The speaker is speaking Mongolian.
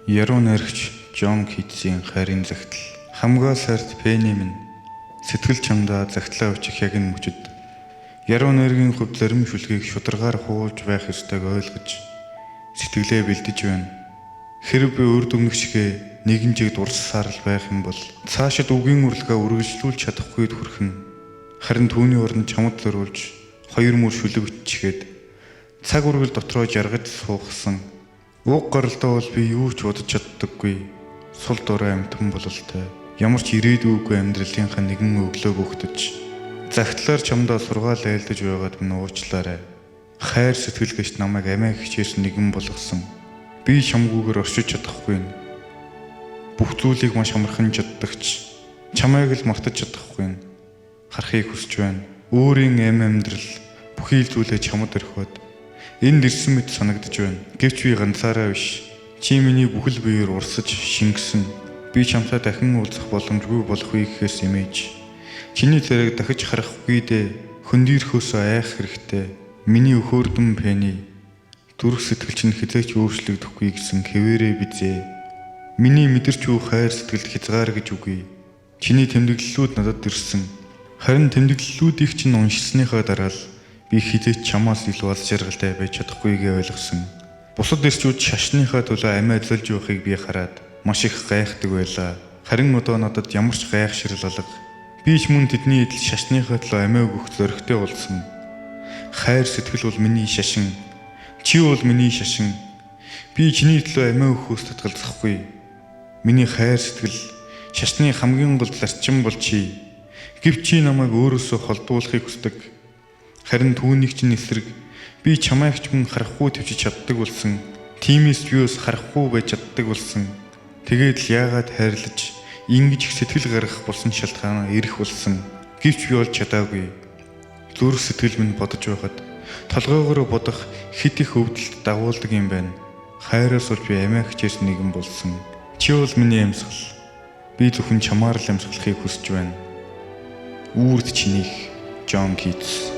Яруу найрагч Жон Китсийн хайрын загтал. Хамгаа сайрт Пенни минь сэтгэл чамдаа загтлаа өчих яг энэ мөчөд яруу найргийн хувь зарим шүлгийг шударгаар хуулж байх ёстойг ойлгож сэтгэлээ бэлдэж байна. Хэрв би үр дүнг шигэ нэгэн жиг дурсаар л байх юм бол цаашид үгийн урлагаа үргэлжлүүлж чадахгүйд хүрхэн харин түүний уранд чамд зориулж хоёр мөр шүлэг өччгээд цаг үргэл дотроо жаргаж суугсан. Уг гаралдаа бол би юу ч бодож чаддаггүй. Сул дорой амтан бололтой. Ямар ч ирээдүйгүй амьдралынхаа нэгэн өглөөг өгтөж загтлаар чамдаа сургаал айлдаж байгаад минь уучлаарай. Хайр сэтгэл гэж намайг амиа хичээс нэгэн болгосон. Би чамгүйгээр оршиж чадахгүй. Бүх зүйлийг маш амархан чаддагч чамайг л мартаж чадахгүй. Харахыг хүсэж байна. Өөрийн амьдрал бүхий л зүйлээ чамд өрхөд энд ирсэн мэт санагдаж байна. Гэвч би ганцаараа биш. Чи миний бүхэл биеэр урсаж шингэсэн. Би чамтай дахин уулзах боломжгүй болох үе гэхээс эмээж. Чиний зэрэг дахиж харахгүй дээ. Хөндийрхөөсөө айх хэрэгтэй. Миний өхөөрдөн Пенни. Зүрх сэтгэл чинь хизээч өөрчлөгдөхгүй гэсэн хэвээрээ бизээ. Миний мэдэрч юу хайр сэтгэлд хязгааргаж үгүй. Чиний тэмдэглэлүүд надад ирсэн. Харин тэмдэглэлүүдийг чинь уншсныхаа дараа л би хизээч чамаас илүү алс жаргалтай байж чадахгүйгээ ойлгосон. Бусад ирчүүд шашныхаа төлөө амиа зөлж явахыг би хараад маш их гайхдаг байлаа. Харин одоо надад ямар ч гайхшрал алга. Би ч мөн тэдний эдл шашныхаа төлөө амиа өгөх зоригтой болсон. Хайр сэтгэл бол миний шашин. Чи бол миний шашин. Би чиний төлөө амиа өгөхөөс татгалзахгүй. Миний хайр сэтгэл шашны хамгийн гол зарчим бол чи. Гэвч чи намайг өөрөөсөө холдуулахыг хүсдэг. Харин түүнийг чинь эсрэг би чамайг ч мөн харахгүй төвчж чаддаг болсон. Тиймээс би бас харахгүй байж чаддаг болсон. Тэгээд л яагаад хайрлаж ингэж их сэтгэл гаргах болсон шалтгаанаа ирэх болсон. Гэвч би бол чадаагүй. Зүрх сэтгэл минь бодож байхад толгоогоор бодох хит их өвдөлт дагуулдаг юм байна. Хайраас бол би амиа хичээс нэгэн болсон. Чи бол миний амьсгал. Би зөвхөн чамаар л амьсгалахыг хүсэж байна. Үрд чинийх Жон Китс.